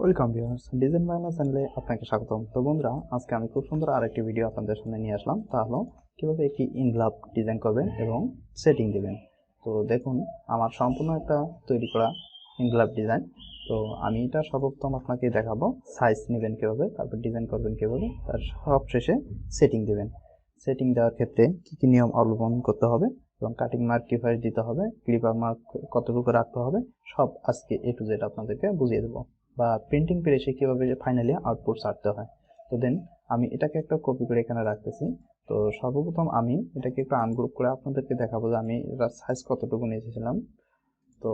Welcome viewers, design Bangla চ্যানেলে আপনাকে স্বাগতম। তো বন্ধুরা, আজকে আমি খুব সুন্দর আরেকটি ভিডিও আপনাদের সামনে নিয়ে আসলাম। তা হলো কীভাবে একটি ইনভলভ ডিজাইন করবেন এবং সেটিং দেবেন। তো দেখুন, আমার সম্পূর্ণ একটা তৈরি করা ইনভলভ ডিজাইন। তো আমি এটা সর্বপ্রথম আপনাকে দেখাবো সাইজ নেবেন কীভাবে, তারপর ডিজাইন করবেন কীভাবে, তার সব শেষে সেটিং দেবেন। সেটিং দেওয়ার ক্ষেত্রে কী কী নিয়ম অবলম্বন করতে হবে এবং কাটিং মার্ক কীভাবে দিতে হবে, ক্লিপার মার্ক কতটুকু রাখতে হবে, সব আজকে এ টু জেড আপনাদেরকে বুঝিয়ে দেবো। বা প্রিন্টিং প্রেসে কীভাবে ফাইনালি আউটপুট ছাড়তে হয়। তো দেন আমি এটাকে একটা কপি করে এখানে রাখতেছি। তো সর্বপ্রথম আমি এটাকে একটু আনগ্রুপ করে আপনাদেরকে দেখাবো যে আমি এটার সাইজ কতটুকু নিয়েছিলাম। তো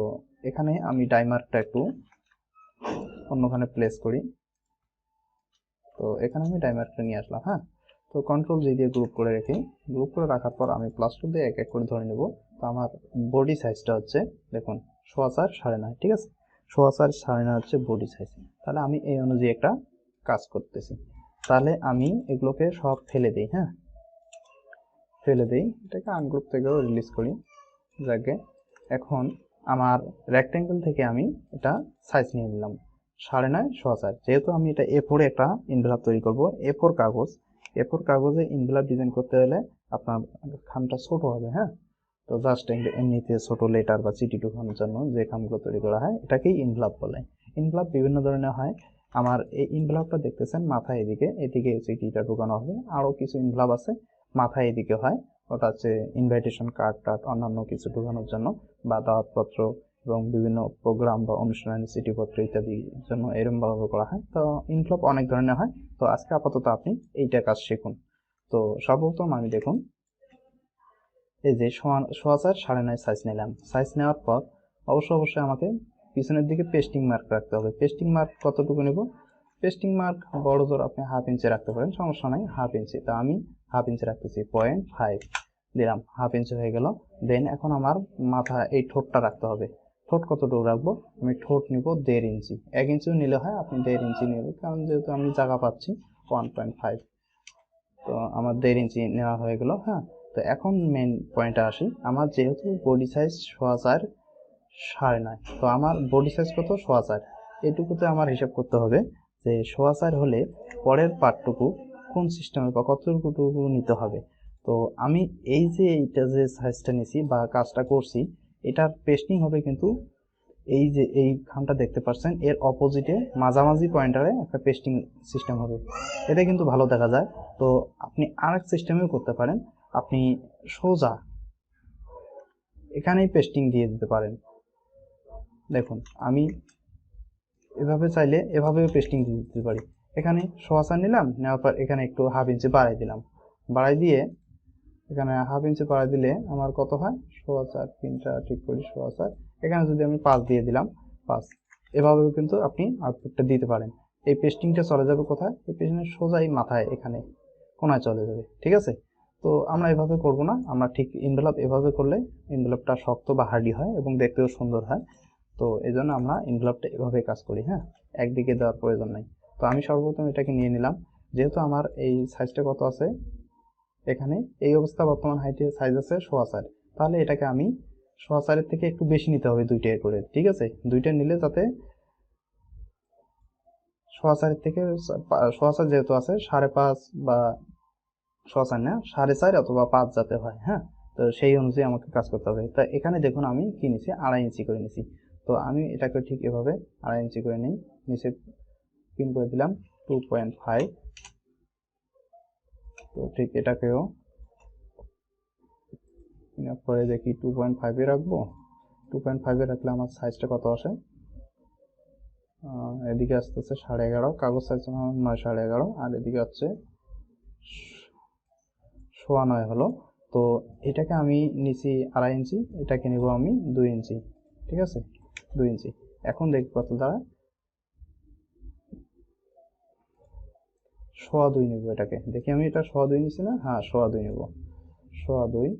এখানে আমি ডাইমার্কটা একটু অন্যখানে প্লেস করি। তো এখানে আমি ডাইমার্কটা নিয়ে আসলাম। হ্যাঁ, তো কন্ট্রোল জি দিয়ে গ্রুপ করে রেখে গ্রুপ করে রাখার পর আমি প্লাস টু দিয়ে এক এক করে ধরে নেব। তো আমার বডি সাইজটা হচ্ছে দেখুন 4.5 9.5, ঠিক আছে। 4.5 9.5 হচ্ছে বডি সাইজ। তাহলে আমি এই অনুযায়ী একটা কাজ করতেছি। তাহলে আমি এগুলোকে সব ফেলে দিই। হ্যাঁ, ফেলে দিই, এটাকে আনগ্রুপ থেকেও রিলিজ করি। যাকে এখন আমার রেক্ট্যাঙ্গেল থেকে আমি এটা সাইজ নিয়ে নিলাম 9.5 4.5। যেহেতু আমি এটা A4 একটা ইনভেলপ তৈরি করব, A4 কাগজ, A4 কাগজে ইনভেলপ ডিজাইন করতে হলে আপনার খামটা ছোট হবে। হ্যাঁ, তো জাস্ট এমনিতে ছোট লেটার বা চিঠি ঢোকানোর জন্য যে খামগুলো তৈরি করা হয় এটাকেই ইনভেলপ বলে। ইনভেলপ বিভিন্ন ধরনের হয়। আমার এই ইনভেলপটা দেখতেছেন মাথায় এদিকে এদিকে চিঠিটা ঢোকানো হবে। আরও কিছু ইনভেলপ আছে মাথায় এদিকে হয়, ওটা হচ্ছে ইনভাইটেশন কার্ড টার্ড অন্যান্য কিছু ঢোকানোর জন্য, বা দাওয়াতপত্র এবং বিভিন্ন প্রোগ্রাম বা অনুষ্ঠানের চিঠিপত্র ইত্যাদির জন্য এরকমভাবে করা হয়। তো ইনভেলপ অনেক ধরনের হয়। তো আজকে আপাতত আপনি এইটা কাজ শিখুন। তো সর্বপ্রথম আমি দেখুন এই যে 4.5 9.5 সাইজ নিলাম। সাইজ নেওয়ার পর অবশ্যই আমাকে পিছনের দিকে পেস্টিং মার্ক রাখতে হবে। পেস্টিং মার্ক কতটুকু নেব? পেস্টিং মার্ক বড় জোর আপনি 1/2 ইঞ্চি রাখতে পারেন, সমস্যা নাই। 1/2 ইঞ্চি, তা আমি 1/2 ইঞ্চি রাখতেছি, 0.5 দিলাম, 1/2 ইঞ্চি হয়ে গেল। দেন এখন আমার মাথা এই ঠোঁটটা রাখতে হবে। ঠোঁট কতটুকু রাখবো? আমি ঠোঁট নিব 1.5 ইঞ্চি। 1 ইঞ্চিও নিলে হয়, আপনি 1.5 ইঞ্চি নেবেন, কারণ যেহেতু আমি জায়গা পাচ্ছি 1.5। তো আমার 1.5 ইঞ্চি নেওয়া হয়ে গেল। হ্যাঁ, তো এখন মেন পয়েন্টে আসি। আমার যেহেতু বডি সাইজ 4.5 9.5, তো আমার বডি সাইজ কত? 4.5। এটুকুতে আমার হিসাব করতে হবে যে 4.5 হলে পরের পার্টটুকু কোন সিস্টেমে বা কতটুকু নিতে হবে। তো আমি এই যে এইটা যে সাইজটা নিছি বা কাজটা করছি, এটার পেস্টিং হবে কিন্তু এই যে এই খামটা দেখতে পাচ্ছেন এর অপোজিটে মাঝামাঝি পয়েন্টারে একটা পেস্টিং সিস্টেম হবে। এটা কিন্তু ভালো দেখা যায়। তো আপনি আরেক সিস্টেমেও করতে পারেন। আপনি সোজা এখানেই পেস্টিং দিয়ে দিতে পারেন। দেখুন, আমি এভাবে চাইলে এভাবেও পেস্টিং দিয়ে দিতে পারি। এখানে 4.5 নিলাম, নেওয়ার পর এখানে একটু 1/2 ইঞ্চি বাড়াই দিলাম। বাড়াই দিয়ে এখানে 1/2 ইঞ্চি বাড়াই দিলে আমার কত হয়? 4.5, তিনটা ঠিক করি, 4.5। এখানে যদি আমি 5 দিয়ে দিলাম, 5। এভাবেও কিন্তু আপনি আউটপুটটা দিতে পারেন। এই পেস্টিংটা চলে যাবে কোথায়? এই পেস্টিংটা সোজাই মাথায় এখানে কোনায় চলে যাবে, ঠিক আছে। তো আমরা এভাবে করব না, আমরা ঠিক এনভেলপ এভাবে করলে এনভেলপটা শক্ত বা হার্ডি হয় এবং দেখতেও সুন্দর হয়। তো এই জন্য আমরা এনভেলপটা এভাবে কাজ করি। হ্যাঁ, একদিকে দেওয়ার প্রয়োজন নাই। তো আমি সর্বপ্রথম এটাকে নিয়ে নিলাম। যেহেতু আমার এই সাইজটা কত আছে, এখানে এই অবস্থা বর্তমান হাইটের সাইজ আছে 4.5, তাহলে এটাকে আমি 4.5 থেকে একটু বেশি নিতে হবে, 2টা করে, ঠিক আছে। 2টা নিলে যাতে 4.5 থেকে 4.5 যেহেতু আছে 5.5 বা 4.5 না 4.5 অথবা 5 যাতে হয়। হ্যাঁ, তো সেই অনুযায়ী আমাকে কাজ করতে হবে। তা এখানে দেখুন আমি কি নিছি, 2.5 ইঞ্চি করে নিছি। তো আমি এটাকে ঠিক এভাবে 2.5 ইঞ্চি করে নিই, নিচে পিন করে দিলাম 2.5। তো ঠিক এটাকেও পরে দেখি 2.5 এ রাখবো। 2.5 এ রাখলে আমার সাইজটা কত আসে? এদিকে আসতেছে 11.5, কাগজ সাইজ আমার 9 11.5, আর এদিকে হচ্ছে 9.25 হলো। তো এটাকে আমি নিচি 2.5 ইঞ্চি, এটাকে নিব আমি 2 ইঞ্চি, ঠিক আছে, 2 ইঞ্চি। এখন দেখি কত দাঁড়ায়, 2.25 নিব এটাকে। দেখি আমি এটা 2.25 নিছি না? হ্যাঁ, 2.25 নিব। 2.25,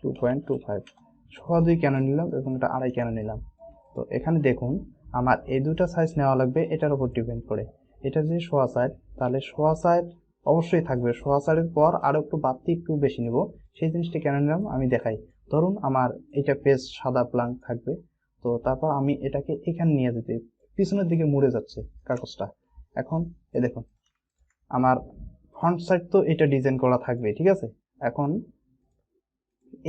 2.25। 2.25 কেন নিলাম এবং এটা 2.5 কেন নিলাম? তো এখানে দেখুন আমার এই দুটা সাইজ নেওয়া লাগবে, এটার উপর ডিপেন্ড করে। এটা যে 4.5, তাহলে 4.5 অবশ্যই থাকবে। 4.5 এর পর আরো একটু বাড়তি একটু বেশি নিব। সেই জিনিসটা কেন নিলাম আমি দেখাই। ধরুন আমার এটা পেজ সাদা ব্ল্যাঙ্ক থাকবে, তো তারপর আমি এটাকে এখানে নিয়ে যেতে পিছনের দিকে মুড়ে যাচ্ছে কাগজটা। এখন এ দেখুন আমার ফ্রন্ট সাইড তো এটা ডিজাইন করা থাকবে, ঠিক আছে। এখন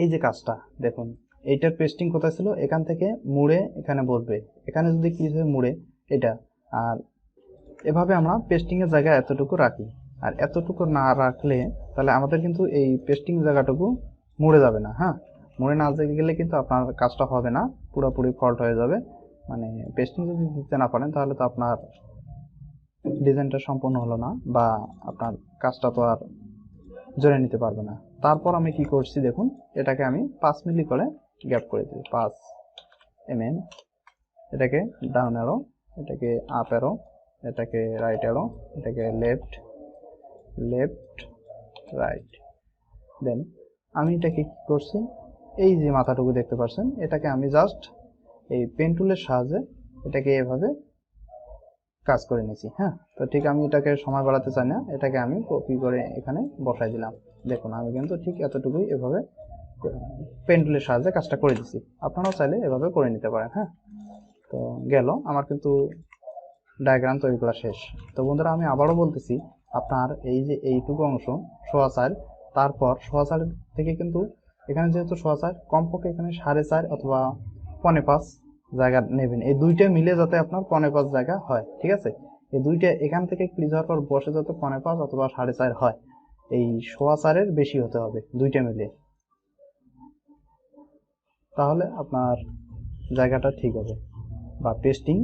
এই যে কাজটা দেখুন, এইটার পেস্টিং কোথায় ছিল, এখান থেকে মুড়ে এখানে বসবে, এখানে যদি ক্লিক হয়ে মুড়ে এটা, আর এভাবে আমরা পেস্টিং এর জায়গা এতটুকু রাখি। আর এতটুকু না রাখলে তাহলে আমাদের কিন্তু এই পেস্টিং জায়গাটুকু মুড়ে যাবে না। হ্যাঁ, মুড়ে না গেলে কিন্তু আপনার কাজটা হবে না, পুরোপুরি ফল্ট হয়ে যাবে। মানে পেস্টিং যদি দিতে না পারেন তাহলে তো আপনার ডিজাইনটা সম্পূর্ণ হলো না, বা আপনার কাজটা তো আর জোরে নিতে পারবে না। তারপর আমি কি করছি দেখুন, এটাকে আমি 5 মিলি করে গ্যাপ করে দিই, 5 mm। এটাকে ডাউন অ্যারো, এটাকে আপ অ্যারো, এটাকে রাইট অ্যারো, এটাকে লেফট লেফট রাইট। দেন আমি এটাকে কি করছি, এই যে মাথাটুকু দেখতে পাচ্ছেন, এটাকে আমি জাস্ট এই পেন টুলের সাহায্যে এটাকে এভাবে কাজ করে নিয়েছি। হ্যাঁ, তো ঠিক আমি এটাকে সময় বাড়াতে চাই না, এটাকে আমি কপি করে এখানে বসাই দিলাম। দেখুন আমি কিন্তু ঠিক এতটুকুই এভাবে পেন টুলের সাহায্যে কাজটা করে দিচ্ছি, আপনারাও চাইলে এভাবে করে নিতে পারেন। হ্যাঁ, তো গেল আমার কিন্তু ডায়াগ্রাম তৈরি করা শেষ। তো বন্ধুরা আমি আবারও বলতেছি, আপনার এই যে এইটুকু অংশ 1.25, তারপর 1.25 থেকে কিন্তু এখানে যেহেতু 1.25, কমপক্ষে এখানে 4.5 অথবা 4.5 জায়গা নেবেন। এই দুইটা মিলে যাতে আপনার 4.5 জায়গা হয়, ঠিক আছে। এই দুইটা এখান থেকে ক্লিক হওয়ার পর বসে যাতে 4.5 অথবা 4.5 হয়, এই 1.25 বেশি হতে হবে দুইটা মিলে, তাহলে আপনার জায়গাটা ঠিক হবে, বা পেস্টিং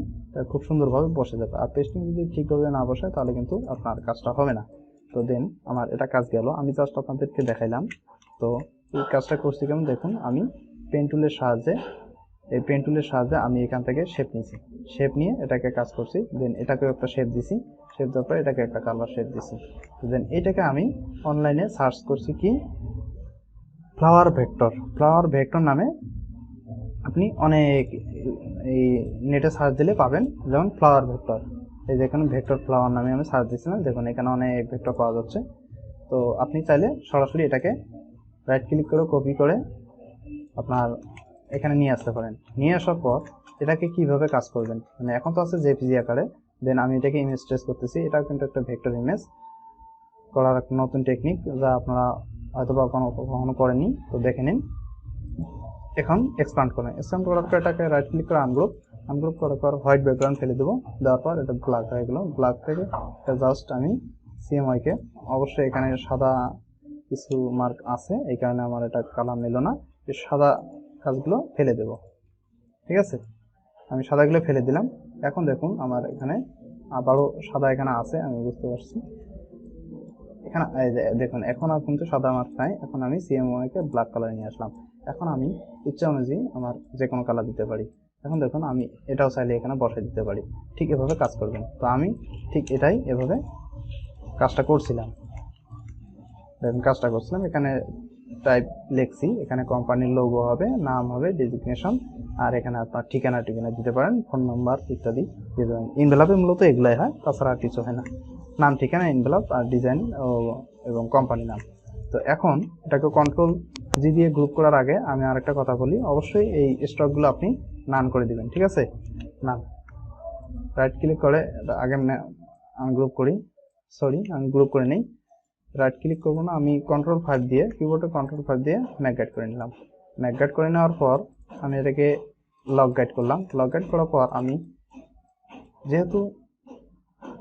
খুব সুন্দরভাবে বসে যাবে। আর পেস্টিং যদি ঠিকভাবে না বসে তাহলে কিন্তু আপনার কাজটা হবে না। তো দেন আমার এটা কাজ গেল, আমি জাস্ট আপনাদেরকে দেখাইলাম। তো এই কাজটা করছি কেমন দেখুন, আমি পেন টুলের সাহায্যে, এই পেন টুলের সাহায্যে আমি এখান থেকে শেপ নিয়েছি, শেপ নিয়ে এটাকে কাজ করছি। দেন এটাকেও একটা শেপ দিছি, শেপ দেওয়ার পরে এটাকে একটা কালার শেপ দিছি। দেন এটাকে আমি অনলাইনে সার্চ করছি কি, ফ্লাওয়ার ভেক্টর। ফ্লাওয়ার ভেক্টর নামে আপনি অনেক এই নেটে সার্চ দিলে পাবেন, যেমন ফ্লাওয়ার ভেক্টর। এই যে এখানে ভেক্টর ফ্লাওয়ার নামে আমি সার্চ দিচ্ছিলাম, দেখুন এখানে অনেক ভেক্টর পাওয়া যাচ্ছে। তো আপনি চাইলে সরাসরি এটাকে রাইট ক্লিক করে কপি করে আপনার এখানে নিয়ে আসতে পারেন। নিয়ে আসার পর এটাকে কিভাবে কাজ করবেন, মানে এখন তো আছে জেপিজি আকারে। দেন আমি এটাকে ইমেজ ট্রেস করতেছি, এটাও কিন্তু একটা ভেক্টর ইমেজ করার একটা নতুন টেকনিক, যা আপনারা হয়তো বা কখনো করেননি, তো দেখে নিন। এখন এক্সপ্যান্ড করেন, এক্সপ্যান্ড করার পর এটাকে রাইট ক্লিক করে আনগ্রুপ করার পর হোয়াইট ব্যাকগ্রাউন্ড ফেলে দেবো, দেওয়ার পর এটা ব্ল্যাক হয়ে গেল। ব্ল্যাক থেকে জাস্ট আমি সিএমওয়াইকে, অবশ্যই এখানে সাদা কিছু মার্ক আছে এই কারণে আমার এটা কালার নিল না, এই সাদা কাজগুলো ফেলে দেব, ঠিক আছে। আমি সাদাগুলো ফেলে দিলাম। এখন দেখুন আমার এখানে আবারও সাদা এখানে আছে, আমি বুঝতে পারছি। এখানে দেখুন এখন আর কিন্তু সাদা মার্ক নাই, এখন আমি সিএমওয়াইকে ব্ল্যাক কালার নিয়ে আসলাম। এখন আমি ইচ্ছা অনুযায়ী আমার যে কোনো কালার দিতে পারি। এখন দেখুন আমি এটাও চাইলে এখানে বসাই দিতে পারি, ঠিক এভাবে কাজ করবেন। তো আমি ঠিক এটাই এভাবে কাজটা করছিলাম। দেখুন কাজটা করছিলাম, এখানে টাইপ লিখছি, এখানে কোম্পানির লোগো হবে, নাম হবে, ডেজিগনেশন, আর এখানে আপনার ঠিকানা দিতে পারেন, ফোন নাম্বার ইত্যাদি দিয়ে দেবেন। ইনভেলপে মূলত এগুলাই হয়, তাছাড়া আর কিছু হয় না। নাম, ঠিকানা, ইনভেলপ, আর ডিজাইন এবং কোম্পানি নাম। তো এখন এটাকে কন্ট্রোল জি দিয়ে গ্রুপ করার আগে আমি আরেকটা কথা বলি, অবশ্যই এই স্টকগুলো আপনি নান করে দিবেন, ঠিক আছে। নান রাইট ক্লিক করে আগে আনগ্রুপ করি, আমি গ্রুপ করে নিই। রাইট ক্লিক করবো না, আমি Ctrl+5 দিয়ে, কিবোর্ডে Ctrl+5 দিয়ে ম্যাক গাইড করে নিলাম। ম্যাক গাইড করে নেওয়ার পর আমি এটাকে লক গাইড করলাম। লক গাইড করার পর আমি, যেহেতু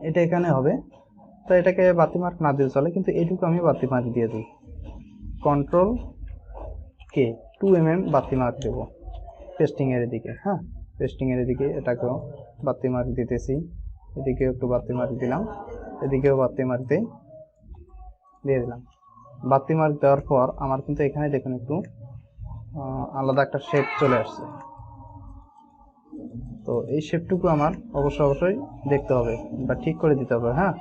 এটা এখানে হবে, তো এটাকে বাতি মার্ক না দিয়ে চলে, কিন্তু এইটুকু আমি বাতি মার্ক দিয়ে দিই। Ctrl+K 2 mm বাতি মার্ক দেবো পেস্টিং এর দিকে। হ্যাঁ, পেস্টিং এর দিকে এটাকেও বাতি মার্ক দিতেছি, এদিকেও একটু বাতি মার্ক দিলাম, এদিকেও বাতি মার্ক দিয়ে দিলাম। বাতি মার্ক দেওয়ার পর আমার কিন্তু এখানে দেখুন একটু আলাদা একটা শেপ চলে আসছে। তো এই শেপটুকু আমার অবশ্যই দেখতে হবে বা ঠিক করে দিতে হবে। হ্যাঁ,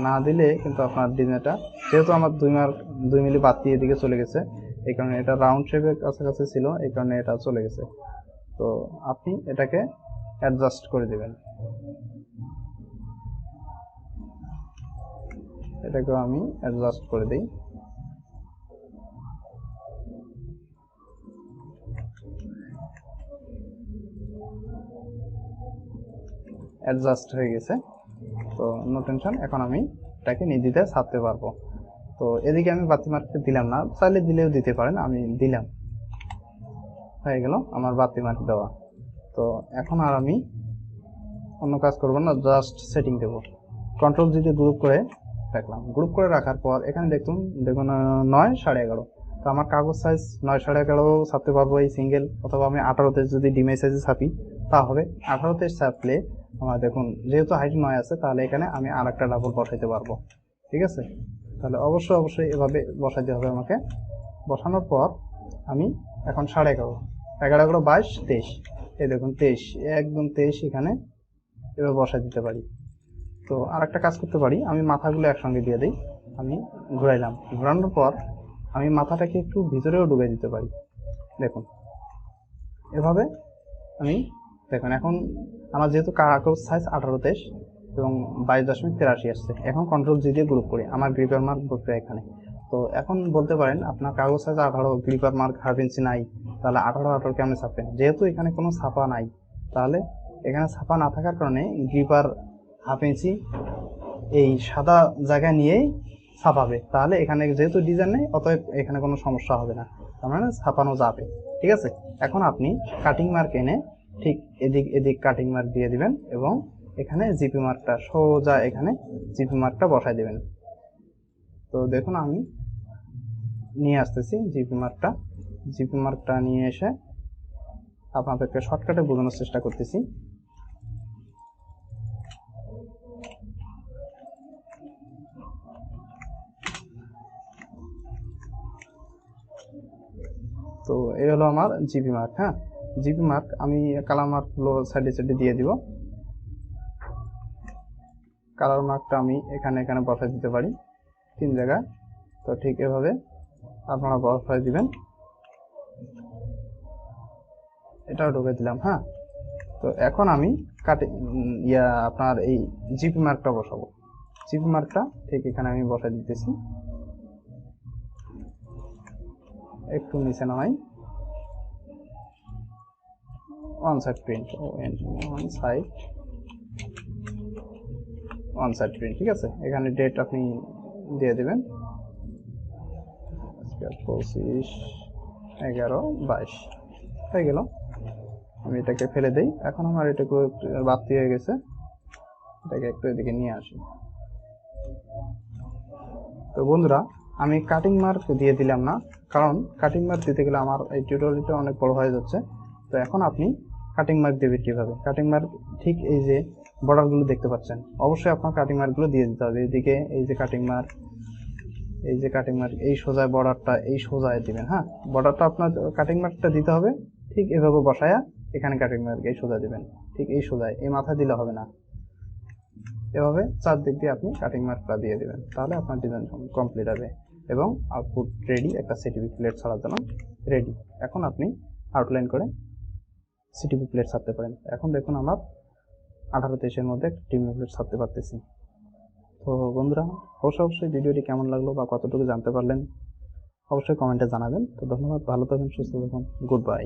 না দিলে কিন্তু আপনার ডিজাইনটা, যেহেতু আমার 2 মিলি বাতি এদিকে চলে গেছে, এই কারণে এটা রাউন্ড শেপের কাছাকাছি ছিল, এই কারণে এটা চলে গেছে। তো আপনি এটাকে অ্যাডজাস্ট করে দেবেন। এটাকেও আমি অ্যাডজাস্ট করে দিই। অ্যাডজাস্ট হয়ে গেছে। তো নো টেনশন, এখন আমি এটাকে নির্দ্বিধায় ছাপতে পারবো। তো এদিকে আমি বাতি মার্কটা দিলাম না, চাইলে দিলেও দিতে পারেন, আমি দিলাম, হয়ে গেল আমার বাতি মার্ক দেওয়া। তো এখন আর আমি অন্য কাজ করবো না, জাস্ট সেটিং দেব। কন্ট্রোল যদি গ্রুপ করে রাখলাম, গ্রুপ করে রাখার পর এখানে দেখুন 9 11.5। তো আমার কাগজ সাইজ 9 11.5 ছাপতে পারবো এই সিঙ্গেল, অথবা আমি 18তে যদি ডিমাই সাইজে ছাপি তাহলে 18তে ছাপলে আমার দেখুন যেহেতু হাইট 9 আছে, তাহলে এখানে আমি আর একটা ডাবল বসাইতে পারবো। ঠিক আছে, তাহলে অবশ্যই এভাবে বসাইতে হবে আমাকে। বসানোর পর আমি এখন 11.5 11 22 23, এই দেখুন 23, একদম 23 এখানে এভাবে বসাই দিতে পারি। তো আর একটা কাজ করতে পারি, আমি মাথাগুলো একসঙ্গে দিয়ে দিই। আমি ঘুরাইলাম, ঘোরানোর পর আমি মাথাটাকে একটু ভিতরেও ডুবে দিতে পারি। দেখুন এভাবে আমি, দেখুন এখন আমার যেহেতু কাগজ সাইজ 18 এবং 22.83 আসছে, এখন কন্ট্রোল জি দিয়ে গ্রুপ করি, আমার গ্রিপার মার্ক বসবে এখানে। তো এখন বলতে পারেন আপনার কাগজ size 18, gripper mark half inch নাই, তাহলে 18 কেমনে ছাপবেন? যেহেতু এখানে কোনো ছাপা নাই, তাহলে এখানে ছাপা না থাকার কারণে গ্রিপার হাফ ইঞ্চি এই সাদা জায়গা নিয়েই ছাপাবে, তাহলে এখানে যেহেতু ডিজাইন নেই, অতএব এখানে কোনো সমস্যা হবে না, তার মানে ছাপানো যাবে। ঠিক আছে, এখন আপনি কাটিং মার্ক এনে ঠিক এদিক কাটিং মার্ক দিয়ে দিবেন, এবং এখানে জিপি মার্কটা সোজা এখানে জিপি মার্কটা বসাই দিবেন। তো দেখুন আমি নিয়ে আসতেছি জিপি মার্কটা নিয়ে এসে আপনাদেরকে শর্টকাটে বোঝানোর চেষ্টা করতেছি। তো এই হলো আমার জিপি মার্ক। হ্যাঁ, জিপি মার্ক আমি কালার মার্কগুলো সাইডে দিয়ে দিব। কালার মার্কটা আমি এখানে বসাই দিতে পারি 3 জায়গায়। তো ঠিক এভাবে আপনারা বসাই দিবেন, এটাও ঢুকে দিলাম। হ্যাঁ, তো এখন আমি আপনার এই জিপি মার্কটা বসাবো। জিপি মার্কটা ঠিক এখানে আমি বসাই দিতেছি, একটু নিচে নামাই, one side print, one side print. ঠিক আছে, এখানে ডেট আপনি দিয়ে দেবেন 25 11 22, হয়ে গেল। আমি এটাকে ফেলে দেই। এখন আমার এটাকে বাড়তি হয়ে গেছে, এটাকে একটু এদিকে নিয়ে আসি। তো বন্ধুরা, আমি কাটিং মার্ক দিয়ে দিলাম না, কারণ কাটিং মার্ক দিতে গেলে আমার এই টিউটোরিয়ালটা অনেক বড় হয়ে যাচ্ছে। তো এখন আপনি কাটিং মার্ক দেবেন কীভাবে? কাটিং মার্ক ঠিক এই যে বর্ডারগুলো দেখতে পাচ্ছেন, অবশ্যই আপনার কাটিং মার্কগুলো দিয়ে দিতে হবে। এদিকে এই যে কাটিং মার্ক, এই সোজায় বর্ডারটা এই সোজায় দিবেন। হ্যাঁ, বর্ডারটা আপনার কাটিং মার্কটা দিতে হবে ঠিক এভাবে বসায়া, এখানে কাটিং মার্ক এই সোজা দিবেন, ঠিক এই সোজায়, এই মাথায় দিলে হবে না, এভাবে চারদিক দিয়ে আপনি কাটিং মার্কটা দিয়ে দিবেন, তাহলে আপনার ডিজাইন কমপ্লিট হবে এবং আউটপুট রেডি, একটা সিটিপি প্লেট ছাড়ার জন্য রেডি। এখন আপনি আউটলাইন করে সিটিপি প্লেট ছাড়তে পারেন। এখন দেখুন আমার 18-23-এর মধ্যে একটা টিপি প্লেট ছাড়তে পারতেছি। তো বন্ধুরা, অবশ্যই ভিডিওটি কেমন লাগলো বা কতটুকু জানতে পারলেন অবশ্যই কমেন্টে জানাবেন। তো ধন্যবাদ, ভালো থাকবেন, সুস্থ থাকুন, গুড বাই।